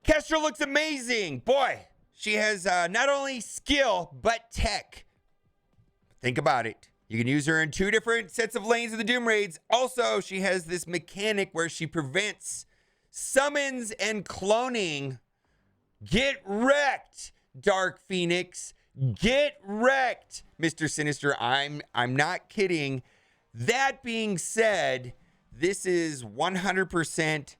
Kestrel looks amazing. Boy, she has not only skill, but tech. Think about it. You can use her in 2 different sets of lanes of the Doom Raids. Also, she has this mechanic where she prevents summons and cloning. Get wrecked, Dark Phoenix. Get wrecked, Mr. Sinister. I'm not kidding. That being said, this is 100%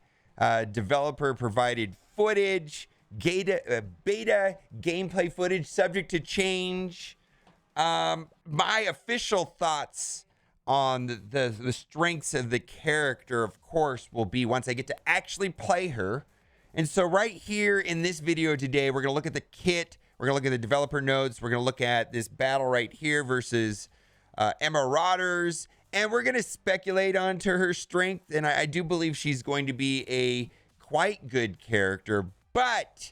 developer provided footage, beta gameplay footage subject to change. My official thoughts on the strengths of the character, of course, will be once I get to actually play her. And so right here in this video today, we're going to look at the kit. We're going to look at the developer notes. We're going to look at this battle right here versus Marauders. And we're going to speculate onto her strength. And I do believe she's going to be a quite good character. But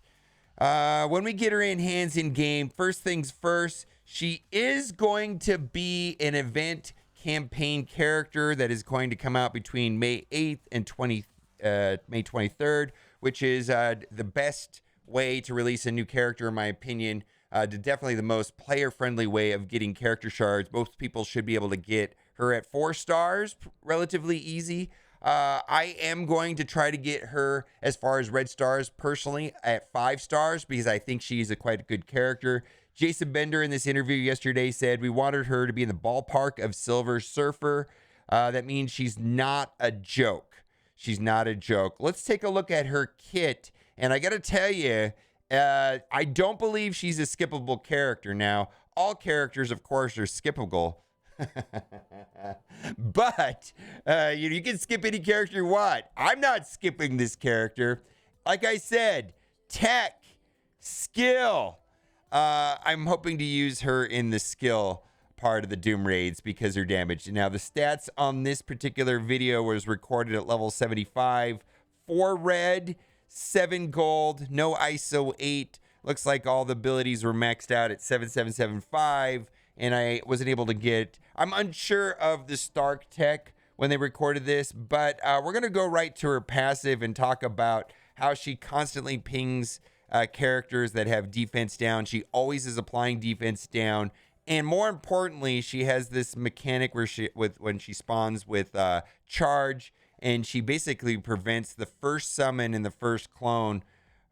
when we get her in hands in game, first things first, she is going to be an event campaign character that is going to come out between May 8th and May 23rd, which is the best way to release a new character, in my opinion. Definitely the most player-friendly way of getting character shards. Most people should be able to get her at 4 stars, relatively easy. I am going to try to get her as far as red stars personally at 5 stars because I think she's quite a good character. Jason Bender in this interview yesterday said we wanted her to be in the ballpark of Silver Surfer. That means she's not a joke. She's not a joke. Let's take a look at her kit. And I got to tell you, I don't believe she's a skippable character. Now, all characters, of course, are skippable. But you can skip any character you want. I'm not skipping this character. Like I said, tech, skill. I'm hoping to use her in the skill part of the Doom Raids because her damage. Now, the stats on this particular video was recorded at level 75. 4 red, 7 gold, no ISO 8. Looks like all the abilities were maxed out at 7775. And I wasn't able to get... I'm unsure of the Stark tech when they recorded this, but we're going to go right to her passive and talk about how she constantly pings characters that have defense down. She always is applying defense down. And more importantly, she has this mechanic where when she spawns with charge, and she basically prevents the first summon and the first clone.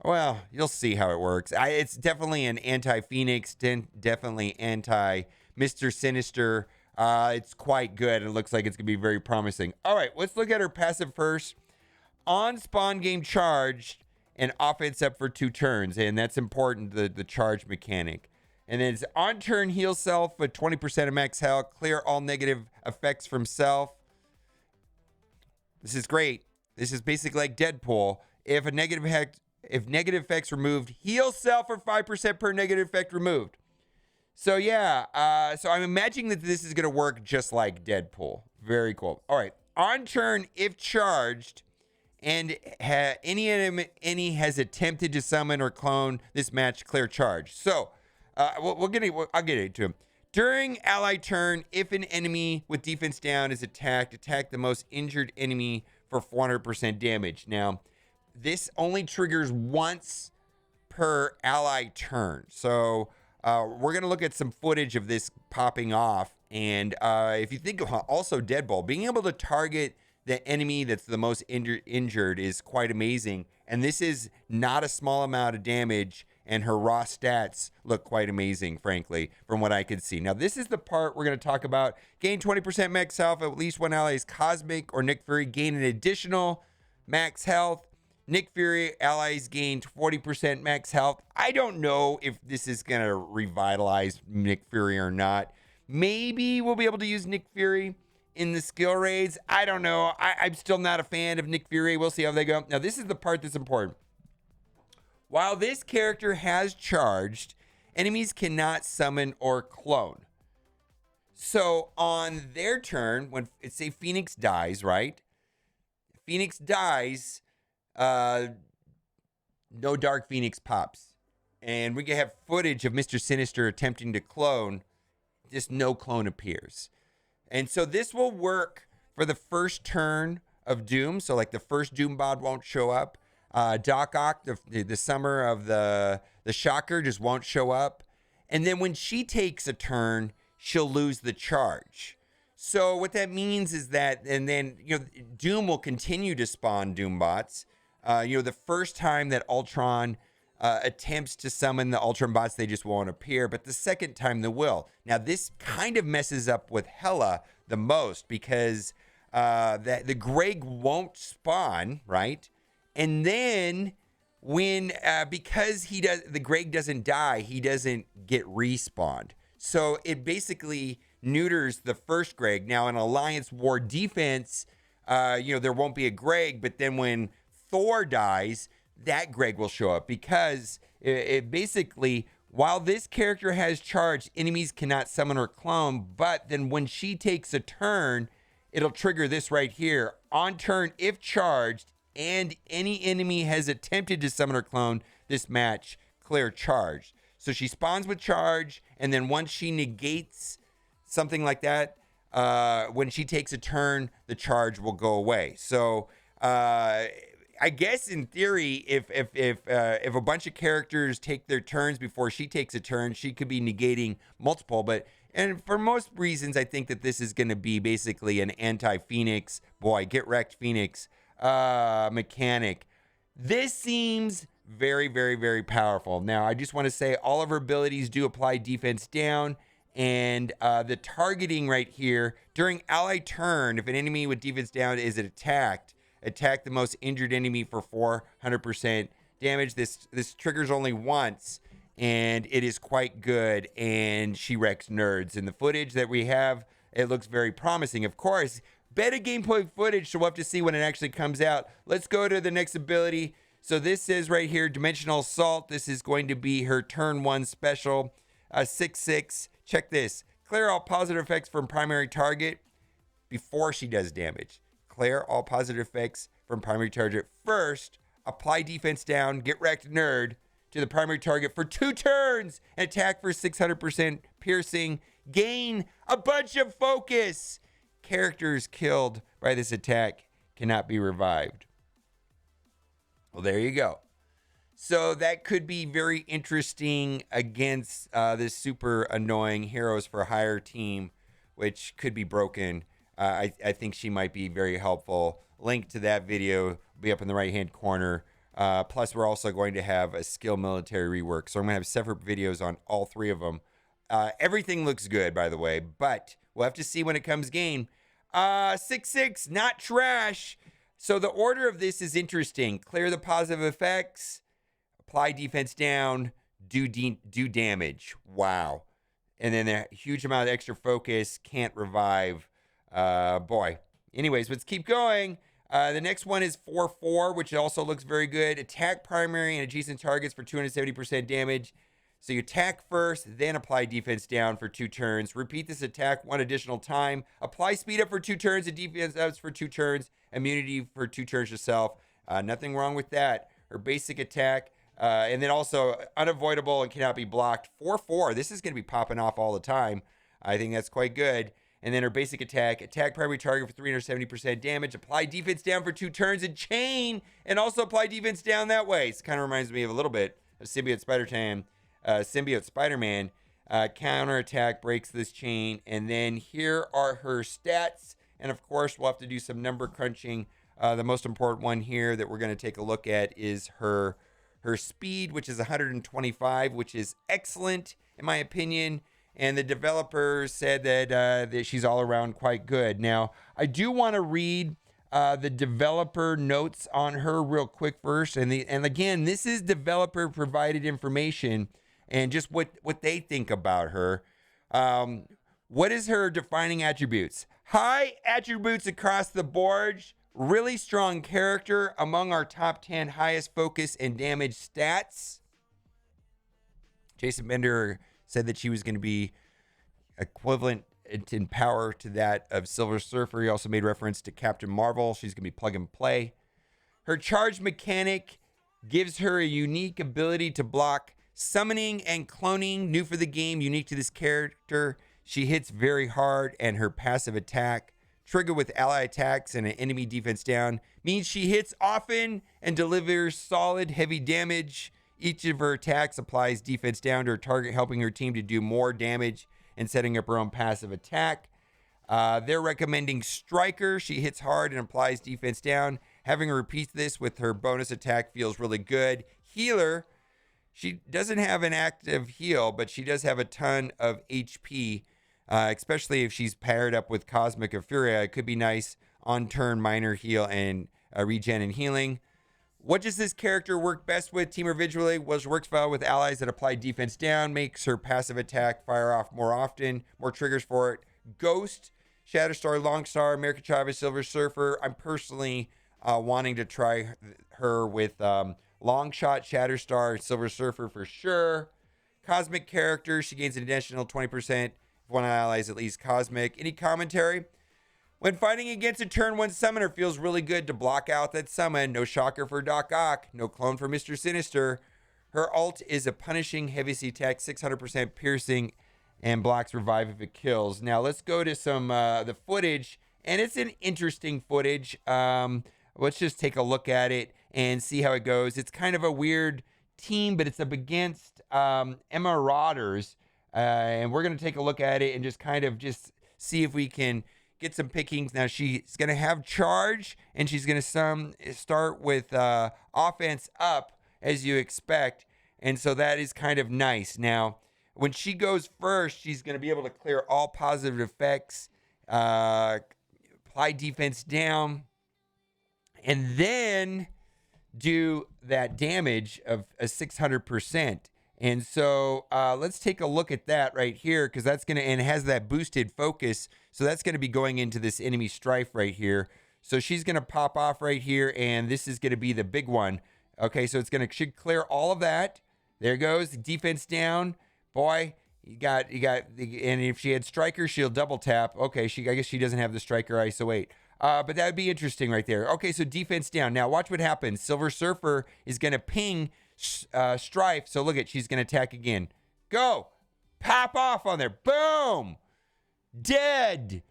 Well, you'll see how it works. It's definitely an anti-Phoenix, definitely anti-Mr. Sinister. It's quite good, and it looks like it's going to be very promising. All right, let's look at her passive first. On spawn game charged, and offense up for 2 turns, and that's important, the charge mechanic. And then it's on turn heal self with 20% of max health, clear all negative effects from self. This is great. This is basically like Deadpool. If negative effects removed, heal self for 5% per negative effect removed. So yeah, so I'm imagining that this is going to work just like Deadpool. Very cool. All right, on turn, if charged, and any enemy has attempted to summon or clone this match, clear charge. So I'll get into him. During ally turn, if an enemy with defense down is attack the most injured enemy for 400% damage. Now, this only triggers once per ally turn. So we're going to look at some footage of this popping off. And if you think of also Deadpool, being able to target the enemy that's the most injured is quite amazing. And this is not a small amount of damage, and her raw stats look quite amazing, frankly, from what I could see. Now, this is the part we're going to talk about. Gain 20% max health. At least one ally's Cosmic or Nick Fury gain an additional max health. Nick Fury allies gain 40% max health. I don't know if this is going to revitalize Nick Fury or not. Maybe we'll be able to use Nick Fury in the skill raids. I don't know. I'm still not a fan of Nick Fury. We'll see how they go. Now, this is the part that's important. While this character has charged, enemies cannot summon or clone. So on their turn, when say Phoenix dies, right? Phoenix dies, no Dark Phoenix pops. And we can have footage of Mr. Sinister attempting to clone, just no clone appears. And so this will work for the first turn of Doom. So like the first Doom bod won't show up. Doc Ock, the summer of the Shocker, just won't show up. And then when she takes a turn, she'll lose the charge. So what that means is that, and then, Doom will continue to spawn Doombots. The first time that Ultron attempts to summon the Ultron bots, they just won't appear. But the second time they will. Now, this kind of messes up with Hela the most because the Greg won't spawn, right? And then because the Greg doesn't die, he doesn't get respawned. So it basically neuters the first Greg. Now in Alliance War Defense, there won't be a Greg, but then when Thor dies, that Greg will show up because it basically, while this character has charge, enemies cannot summon or clone, but then when she takes a turn, it'll trigger this right here. On turn, if charged, and any enemy has attempted to summon or clone this match, clear charge. So she spawns with charge, and then once she negates something like that, when she takes a turn, the charge will go away. So I guess in theory, if a bunch of characters take their turns before she takes a turn, she could be negating multiple. And for most reasons, I think that this is going to be basically an anti-Phoenix, get wrecked Phoenix mechanic. This seems very, very, very powerful. Now, I just want to say all of her abilities do apply defense down, and the targeting right here during ally turn, if an enemy with defense down is attack the most injured enemy for 400% damage. This triggers only once, and it is quite good, and she wrecks nerds. In the footage that we have, it looks very promising. Of course, beta gameplay footage, so we'll have to see when it actually comes out. Let's go to the next ability. So this is right here, Dimensional Assault. This is going to be her turn 1 special, 6/6. Check this. Clear all positive effects from primary target before she does damage. Clear all positive effects from primary target first. Apply defense down, get wrecked nerd to the primary target for 2 turns. And attack for 600% piercing. Gain a bunch of focus. Characters killed by this attack cannot be revived. Well, there you go. So that could be very interesting against this super annoying Heroes for Hire team, which could be broken. I think she might be very helpful. Link to that video will be up in the right-hand corner. Plus, we're also going to have a skill military rework. So I'm going to have separate videos on all 3 of them. Everything looks good, by the way, but we'll have to see when it comes game. 6/6, not trash. So the order of this is interesting. Clear the positive effects, apply defense down, do damage. Wow. And then a huge amount of extra focus, can't revive. Boy. Anyways, let's keep going. The next one is 4/4, which also looks very good. Attack primary and adjacent targets for 270% damage. So you attack first, then apply defense down for 2 turns. Repeat this attack 1 additional time. Apply speed up for 2 turns and defense ups for 2 turns. Immunity for 2 turns yourself. Nothing wrong with that. Her basic attack. And then also unavoidable and cannot be blocked. 4/4. This is going to be popping off all the time. I think that's quite good. And then her basic attack. Attack primary target for 370% damage. Apply defense down for 2 turns and chain. And also apply defense down that way. It kind of reminds me of a little bit of Symbiote Spider-Man. Counterattack breaks this chain. And then here are her stats. And of course, we'll have to do some number crunching. The most important one here that we're going to take a look at is her speed, which is 125, which is excellent in my opinion. And the developer said that she's all around quite good. Now, I do want to read the developer notes on her real quick first. And again, this is developer provided information and just what they think about her. What is her defining attributes? High attributes across the board. Really strong character, among our top 10 highest focus and damage stats. Jason Bender said that she was going to be equivalent in power to that of Silver Surfer. He also made reference to Captain Marvel. She's going to be plug and play. Her charge mechanic gives her a unique ability to block summoning and cloning, new for the game, unique to this character. She hits very hard, and her passive attack trigger with ally attacks and an enemy defense down. Means she hits often and delivers solid, heavy damage. Each of her attacks applies defense down to her target, helping her team to do more damage and setting up her own passive attack. They're recommending Striker. She hits hard and applies defense down. Having her repeat this with her bonus attack feels really good. Healer. She doesn't have an active heal, but she does have a ton of HP, especially if she's paired up with Cosmic of Furia. It could be nice on turn minor heal and regen and healing. What does this character work best with, team or individually? Well, she works well with allies that apply defense down, makes her passive attack fire off more often, more triggers for it. Ghost, Shatterstar, Longstar, American Chavez, Silver Surfer. I'm personally wanting to try her with Longshot, Shatterstar, Silver Surfer for sure. Cosmic character, she gains an additional 20% if one ally is at least Cosmic. Any commentary? When fighting against a turn 1 summoner, feels really good to block out that summon. No shocker for Doc Ock, no clone for Mr. Sinister. Her ult is a punishing heavy attack, 600% piercing, and blocks revive if it kills. Now let's go to some the footage, and it's an interesting footage. Let's just take a look at it and see how it goes. It's kind of a weird team, but it's up against Marauders, and we're going to take a look at it and just kind of just see if we can get some pickings. Now she's going to have charge, and she's going to start with offense up, as you expect, and so that is kind of nice. Now, when she goes first, she's going to be able to clear all positive effects, apply defense down, and then do that damage of a 600%. And so let's take a look at that right here, because that's going to, and it has that boosted focus. So that's going to be going into this enemy strife right here. So she's going to pop off right here, and this is going to be the big one. Okay, so it's going to should clear all of that. There goes defense down. Boy, you got, and if she had Striker, she'll double tap. Okay, I guess she doesn't have the Striker ISO 8. But that would be interesting right there. Okay, so defense down. Now watch what happens. Silver Surfer is going to ping Strife. So look at, she's going to attack again. Go. Pop off on there. Boom. Dead.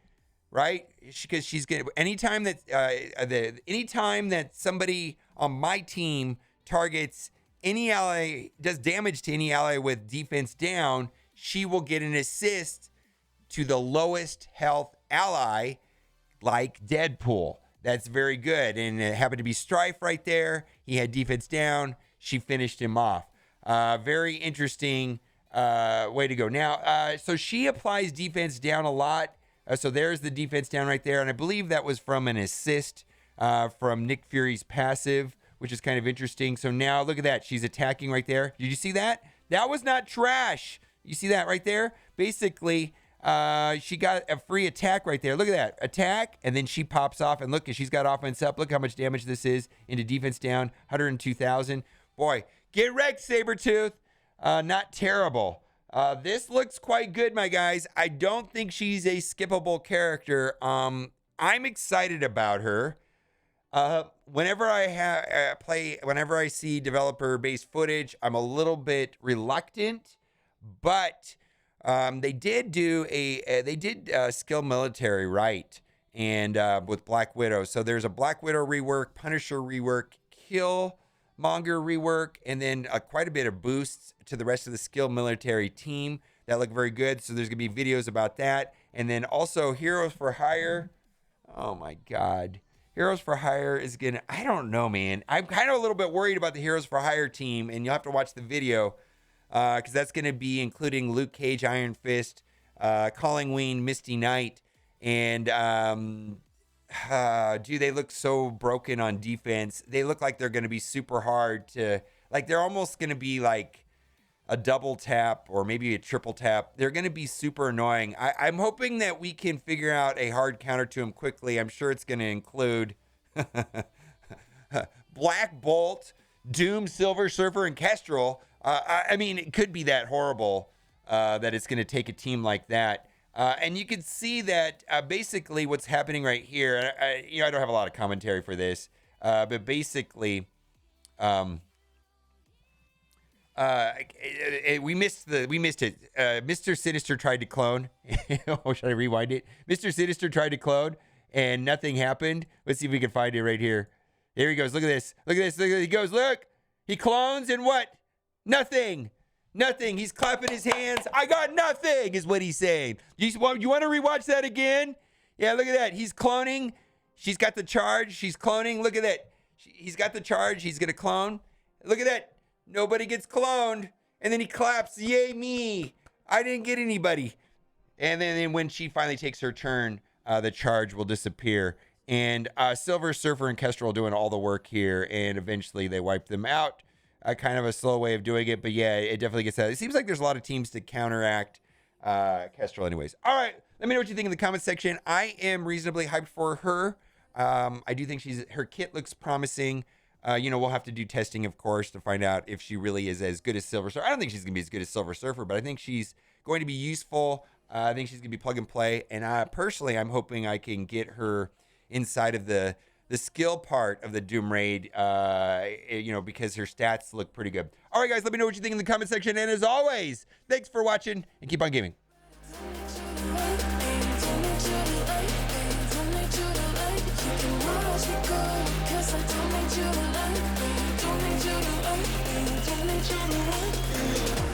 Right? Because she's going to, anytime that somebody on my team targets any ally, does damage to any ally with defense down, she will get an assist to the lowest health ally, like Deadpool. That's very good. And it happened to be Strife right there. He had defense down. She finished him off. Very interesting way to go. Now, so she applies defense down a lot. So there's the defense down right there. And I believe that was from an assist from Nick Fury's passive, which is kind of interesting. So now look at that. She's attacking right there. Did you see that? That was not trash. You see that right there? Basically, she got a free attack right there. Look at that. Attack, and then she pops off. And look, she's got offense up. Look how much damage this is into defense down. 102,000. Boy, get wrecked, Sabretooth. Not terrible. This looks quite good, my guys. I don't think she's a skippable character. I'm excited about her. Whenever I see developer-based footage, I'm a little bit reluctant, but they did skill military right, and with Black Widow. So there's a Black Widow rework, Punisher rework, Killmonger rework, and then quite a bit of boosts to the rest of the skill military team that look very good. So there's gonna be videos about that, and then also Heroes for Hire. Oh my God. Heroes for Hire is gonna, I don't know, man. I'm kind of a little bit worried about the Heroes for Hire team, and you'll have to watch the video because that's gonna be including Luke Cage, Iron Fist, Colleen Wing, Misty Knight, and dude, they look so broken on defense. They look like they're gonna be super hard to, like they're almost gonna be like a double tap or maybe a triple tap. They're going to be super annoying. I'm hoping that we can figure out a hard counter to them quickly. I'm sure it's going to include Black Bolt, Doom, Silver Surfer, and Kestrel. I mean, it could be that horrible that it's going to take a team like that. And you can see that basically what's happening right here. I don't have a lot of commentary for this, but basically, we missed it. Mr. Sinister tried to clone. Oh, should I rewind it? Mr. Sinister tried to clone, and nothing happened. Let's see if we can find it right here. Here he goes. Look at this. Look at this. Look at this. He goes, look. He clones and what? Nothing. Nothing. He's clapping his hands. I got nothing is what he's saying. You want to rewatch that again? Yeah, look at that. He's cloning. She's got the charge. She's cloning. Look at that. He's got the charge. He's going to clone. Look at that. Nobody gets cloned. And then he claps. Yay, me. I didn't get anybody. And then when she finally takes her turn, the charge will disappear. And Silver Surfer and Kestrel doing all the work here. And eventually they wipe them out. Kind of a slow way of doing it. But yeah, it definitely gets that. It seems like there's a lot of teams to counteract Kestrel anyways. All right. Let me know what you think in the comment section. I am reasonably hyped for her. I do think her kit looks promising. We'll have to do testing, of course, to find out if she really is as good as Silver Surfer. I don't think she's going to be as good as Silver Surfer, but I think she's going to be useful. I think she's going to be plug and play. And personally, I'm hoping I can get her inside of the skill part of the Doom Raid, because her stats look pretty good. All right, guys, let me know what you think in the comment section. And as always, thanks for watching and keep on gaming. Don't need you to